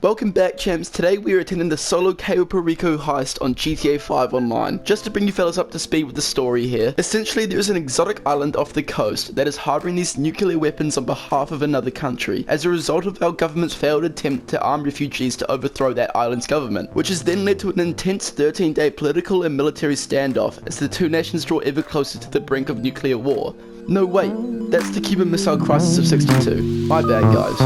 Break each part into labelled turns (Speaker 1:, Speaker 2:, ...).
Speaker 1: Welcome back, champs. Today we are attending the solo Cayo Perico heist on GTA 5 Online. Just to bring you fellas up to speed with the story here, essentially there is an exotic island off the coast that is harboring these nuclear weapons on behalf of another country, as a result of our government's failed attempt to arm refugees to overthrow that island's government, which has then led to an intense 13-day political and military standoff as the two nations draw ever closer to the brink of nuclear war. No wait, that's the Cuban Missile Crisis of 62. My bad, guys.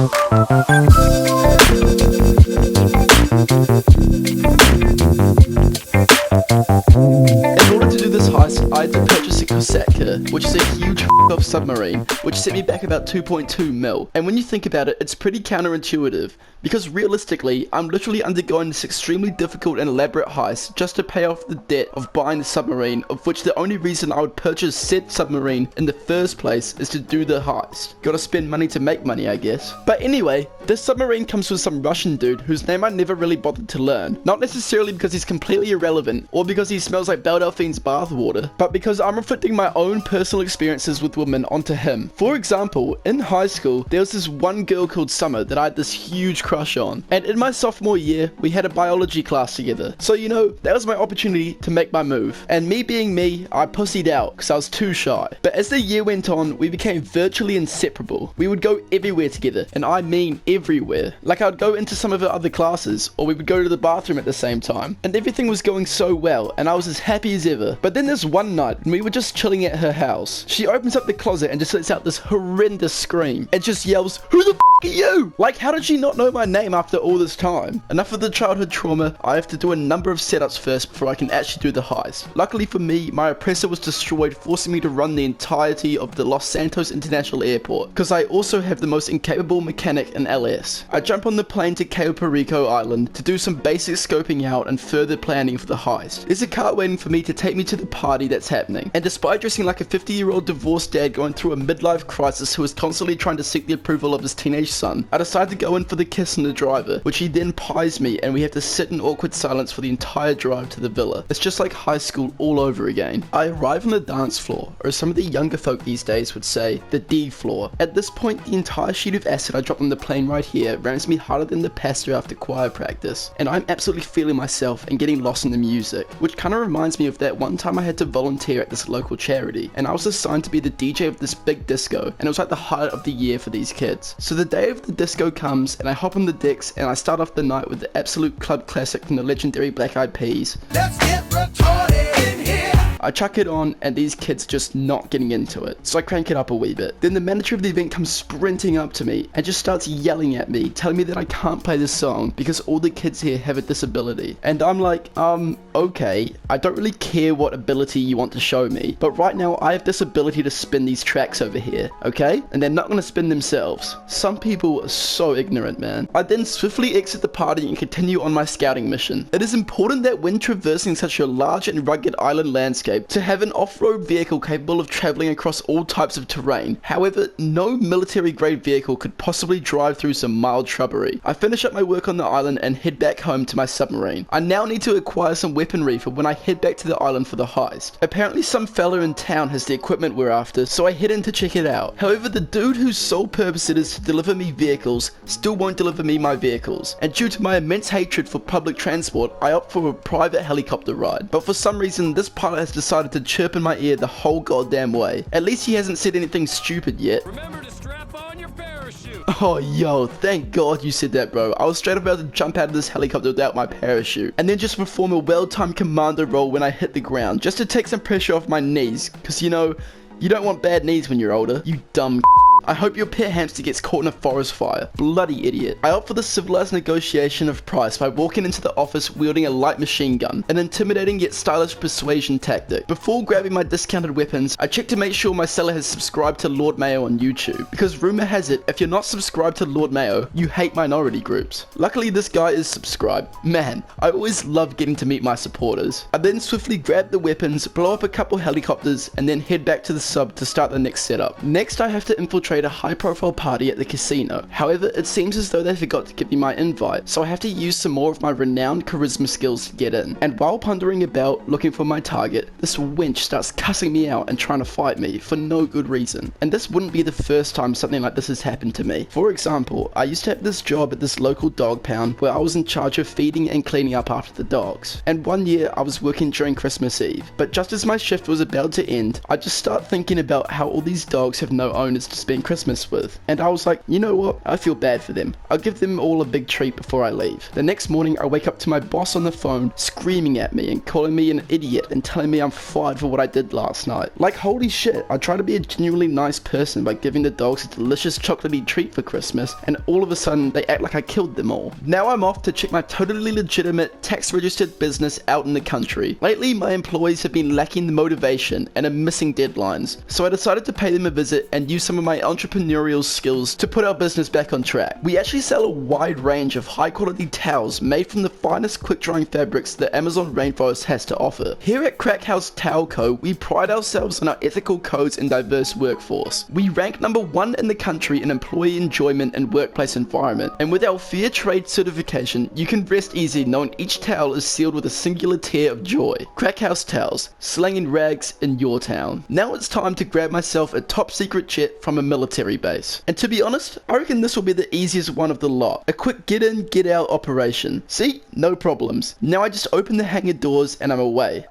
Speaker 1: In order to do this heist, I had to purchase a Kosatka, which is a huge f***off submarine, which set me back about 2.2 mil. And when you think about it, it's pretty counterintuitive, because realistically, I'm literally undergoing this extremely difficult and elaborate heist just to pay off the debt of buying the submarine, of which the only reason I would purchase said submarine in the first place is to do the heist. Gotta spend money to make money, I guess. But anyway, this submarine comes with some Russian dude whose name I never really bothered to learn. Not necessarily because he's completely irrelevant, or because he smells like Belle Delphine's bathwater, but because I'm reflecting my own personal experiences with women onto him. For example, in high school, there was this one girl called Summer that I had this huge crush on, and in my sophomore year, we had a biology class together. So you know, that was my opportunity to make my move. And me being me, I pussied out because I was too shy. But as the year went on, we became virtually inseparable. We would go everywhere together, and I mean everywhere. Like I'd go into some of her other classes, or we would go to the bathroom at the same time. And everything was going so well, and I was as happy as ever. But then this one night, when we were just chilling at her house, she opens up the closet and just lets out this horrendous scream. And just yells, "Who the f*** are you?" Like, how did she not know my name after all this time? Enough of the childhood trauma. I have to do a number of setups first before I can actually do the heist. Luckily for me, my oppressor was destroyed, forcing me to run the entirety of the Los Santos International Airport, because I also have the most incapable mechanic in LS. I jump on the plane to Cayo Perico Island to do some basic scoping out and further planning for the heist. There's a car waiting for me to take me to the party that's happening, and despite dressing like a 50-year-old divorced dad going through a midlife crisis who is constantly trying to seek the approval of his teenage son, I decide to go in for the kiss in the driver, which he then pies me, and we have to sit in awkward silence for the entire drive to the villa. It's just like high school all over again. I arrive on the dance floor, or as some of the younger folk these days would say, the D floor. At this point, the entire sheet of acid I drop on the plane right here rams me harder than the pastor after choir practice, and I'm absolutely feeling myself and getting lost in the music, which kind of reminds me of that one time I had to volunteer at this local charity, and I was assigned to be the DJ of this big disco, and it was like the highlight of the year for these kids. So the day of the disco comes, and I hop on the decks, and I start off the night with the absolute club classic from the legendary Black Eyed Peas. Let's get retarded in here. I chuck it on, and these kids just not getting into it, so I crank it up a wee bit. Then the manager of the event comes sprinting up to me and just starts yelling at me, telling me that I can't play this song because all the kids here have a disability. And I'm like, okay, I don't really care what ability you want to show me, but right now I have this ability to spin these tracks over here, okay? And they're not gonna spin themselves. Some people are so ignorant, man. I then swiftly exit the party and continue on my scouting mission. It is important that when traversing such a large and rugged island landscape, to have an off-road vehicle capable of traveling across all types of terrain. However, no military-grade vehicle could possibly drive through some mild shrubbery. I finish up my work on the island and head back home to my submarine. I now need to acquire some weaponry for when I head back to the island for the heist. Apparently some fella in town has the equipment we're after, so I head in to check it out. However, the dude whose sole purpose it is to deliver me vehicles still won't deliver me my vehicles. And due to my immense hatred for public transport, I opt for a private helicopter ride. But for some reason, this pilot has decided to chirp in my ear the whole goddamn way. At least he hasn't said anything stupid yet.
Speaker 2: Remember to strap on your parachute.
Speaker 1: Oh yo, thank God you said that, bro. I was straight about to jump out of this helicopter without my parachute, and then just perform a well-timed commando roll when I hit the ground, just to take some pressure off my knees, cause you know, you don't want bad knees when you're older, you dumb I hope your pet hamster gets caught in a forest fire. Bloody idiot. I opt for the civilized negotiation of price by walking into the office wielding a light machine gun, an intimidating yet stylish persuasion tactic. Before grabbing my discounted weapons, I check to make sure my seller has subscribed to Lord Mayo on YouTube, because rumor has it, if you're not subscribed to Lord Mayo, you hate minority groups. Luckily this guy is subscribed. Man, I always love getting to meet my supporters. I then swiftly grab the weapons, blow up a couple helicopters, and then head back to the sub to start the next setup. Next I have to infiltrate portrayed a high-profile party at the casino. However, it seems as though they forgot to give me my invite, so I have to use some more of my renowned charisma skills to get in. And while pondering about looking for my target, this wench starts cussing me out and trying to fight me for no good reason. And this wouldn't be the first time something like this has happened to me. For example, I used to have this job at this local dog pound where I was in charge of feeding and cleaning up after the dogs. And one year I was working during Christmas Eve, but just as my shift was about to end, I just start thinking about how all these dogs have no owners to spend Christmas with. And I was like, you know what? I feel bad for them. I'll give them all a big treat before I leave. The next morning I wake up to my boss on the phone screaming at me and calling me an idiot and telling me I'm fired for what I did last night. Like, holy shit, I try to be a genuinely nice person by giving the dogs a delicious chocolatey treat for Christmas, and all of a sudden they act like I killed them all. Now I'm off to check my totally legitimate tax registered business out in the country. Lately my employees have been lacking the motivation and are missing deadlines, so I decided to pay them a visit and use some of my entrepreneurial skills to put our business back on track. We actually sell a wide range of high quality towels made from the finest quick drying fabrics the Amazon rainforest has to offer. Here at Crack House Towel Co, we pride ourselves on our ethical codes and diverse workforce. We rank #1 in the country in employee enjoyment and workplace environment, and with our fair trade certification, you can rest easy knowing each towel is sealed with a singular tear of joy. Crack House Towels, slanging rags in your town. Now it's time to grab myself a top secret jet from a military base. And to be honest, I reckon this will be the easiest one of the lot. A quick get in, get out operation. See? No problems. Now I just open the hangar doors and I'm away.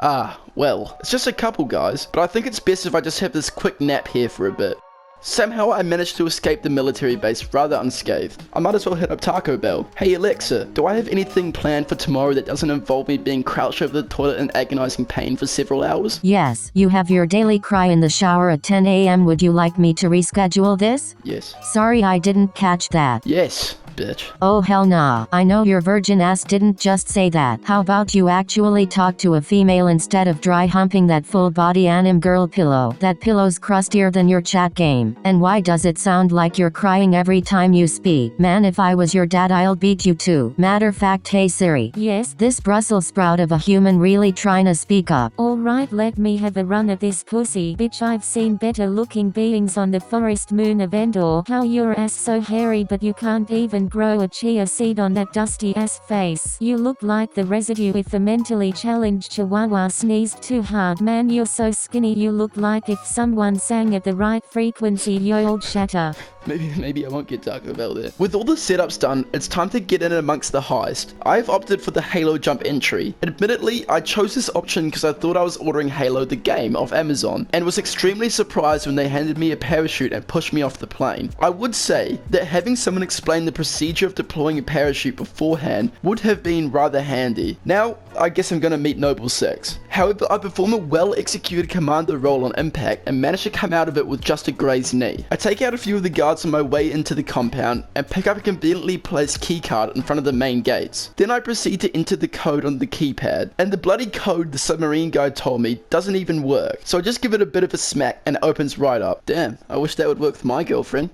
Speaker 1: Well, it's just a couple guys, but I think it's best if I just have this quick nap here for a bit. Somehow I managed to escape the military base rather unscathed. I might as well hit up Taco Bell. Hey Alexa, do I have anything planned for tomorrow that doesn't involve me being crouched over the toilet in agonizing pain for several hours?
Speaker 3: Yes, you have your daily cry in the shower at 10 a.m. Would you like me to reschedule this?
Speaker 1: Yes.
Speaker 3: Sorry, I didn't catch that.
Speaker 1: Yes, bitch.
Speaker 3: Oh hell nah, I know your virgin ass didn't just say that. How about you actually talk to a female instead of dry humping that full body anim girl pillow? That pillow's crustier than your chat game. And why does it sound like you're crying every time you speak? Man, if I was your dad I'll beat you too. Matter fact, hey Siri.
Speaker 4: Yes?
Speaker 3: This Brussels sprout of a human really trying to speak up.
Speaker 4: Alright, let me have a run at this pussy. Bitch, I've seen better looking beings on the forest moon of Endor. How your ass so hairy but you can't even grow a chia seed on that dusty ass face. You look like the residue if the mentally challenged chihuahua sneezed too hard. Man, you're so skinny you look like if someone sang at the right frequency. Yo old shatter.
Speaker 1: Maybe I won't get Taco Bell there. With all the setups done, it's time to get in amongst the heist. I've opted for the Halo jump entry. Admittedly, I chose this option because I thought I was ordering Halo the game off Amazon, and was extremely surprised when they handed me a parachute and pushed me off the plane. I would say that having someone explain the procedure of deploying a parachute beforehand would have been rather handy. Now, I guess I'm gonna meet Noble 6. However, I perform a well-executed commander role on impact and manage to come out of it with just a grazed knee. I take out a few of the guards on my way into the compound and pick up a conveniently placed keycard in front of the main gates. Then I proceed to enter the code on the keypad, and the bloody code the submarine guy told me doesn't even work, so I just give it a bit of a smack and it opens right up. Damn, I wish that would work with my girlfriend.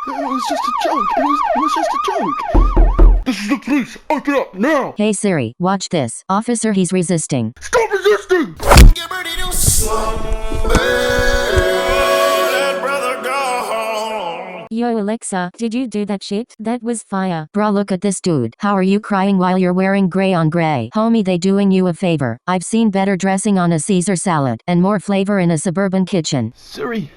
Speaker 1: It was just a joke. It was just a joke. This is the police. Open up now.
Speaker 3: Hey Siri, watch this. Officer, he's resisting.
Speaker 1: Stop resisting.
Speaker 5: Get ready to slumber.
Speaker 4: Yo Alexa, did you do that shit? That was fire.
Speaker 3: Bruh, look at this dude. How are you crying while you're wearing gray on gray? Homie, they doing you a favor. I've seen better dressing on a Caesar salad, and more flavor in a suburban kitchen.
Speaker 1: Siri,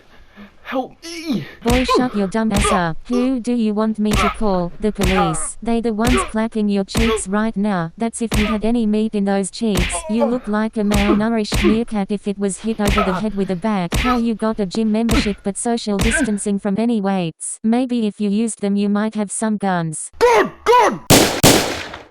Speaker 1: help me.
Speaker 4: Boy, shut your dumb ass up. Who do you want me to call? The police. They the ones clapping your cheeks right now. That's if you had any meat in those cheeks. You look like a malnourished meerkat if it was hit over the head with a bat. How you got a gym membership but social distancing from any weights? Maybe if you used them you might have some guns.
Speaker 1: God!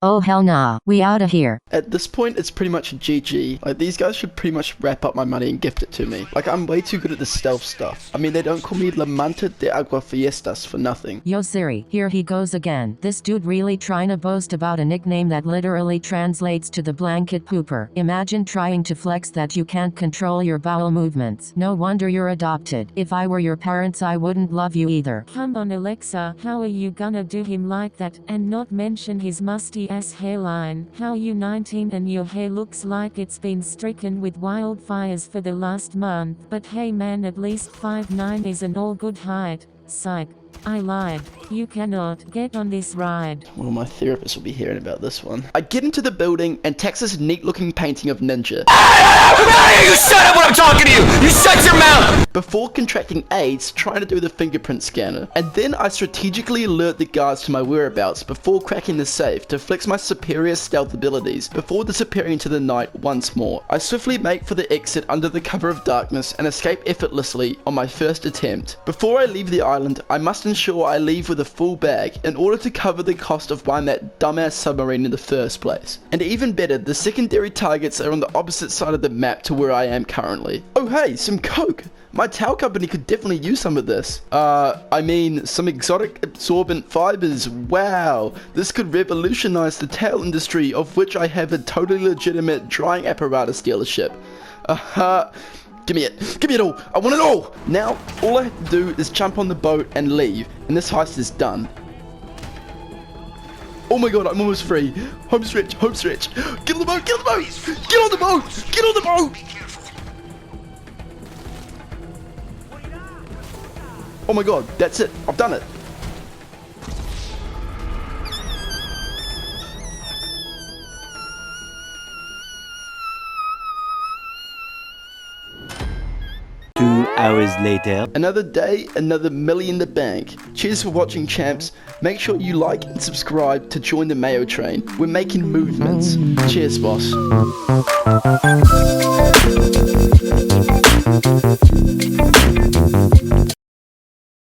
Speaker 3: Oh hell nah, we outta here.
Speaker 1: At this point, it's pretty much GG. Like, these guys should pretty much wrap up my money and gift it to me. Like, I'm way too good at the stealth stuff. I mean, they don't call me La Manta de Agua Fiestas for nothing.
Speaker 3: Yo Siri, here he goes again. This dude really trying to boast about a nickname that literally translates to the blanket pooper. Imagine trying to flex that you can't control your bowel movements. No wonder you're adopted. If I were your parents I wouldn't love you either.
Speaker 4: Come on Alexa, how are you gonna do him like that and not mention his musty ass hairline. How you 19 and your hair looks like it's been stricken with wildfires for the last month. But hey man, at least 5'9" is an all good height. Psych. I lied. You cannot get on this ride.
Speaker 1: Well, my therapist will be hearing about this one. I get into the building and text this neat-looking painting of Ninja.
Speaker 6: You shut up when I'm talking to you! You shut your mouth!
Speaker 1: Before contracting AIDS, trying to do the fingerprint scanner. And then I strategically alert the guards to my whereabouts before cracking the safe to flex my superior stealth abilities before disappearing into the night once more. I swiftly make for the exit under the cover of darkness and escape effortlessly on my first attempt. Before I leave the island, I must ensure I leave with a full bag in order to cover the cost of buying that dumbass submarine in the first place. And even better, the secondary targets are on the opposite side of the map to where I am currently. Oh hey, some coke! My towel company could definitely use some of this. I mean, some exotic absorbent fibers. Wow, this could revolutionize the towel industry, of which I have a totally legitimate drying apparatus dealership. Give me it. Give me it all. I want it all. Now, all I have to do is jump on the boat and leave, and this heist is done. Oh my god, I'm almost free. Home stretch, home stretch. Get on the boat, get on the boat. Get on the boat, get on the boat. Oh my god, that's it. I've done it.
Speaker 7: Hours later.
Speaker 1: Another day, another million in the bank. Cheers for watching, champs. Make sure you like and subscribe to join the Mayo train. We're making movements. Cheers, boss.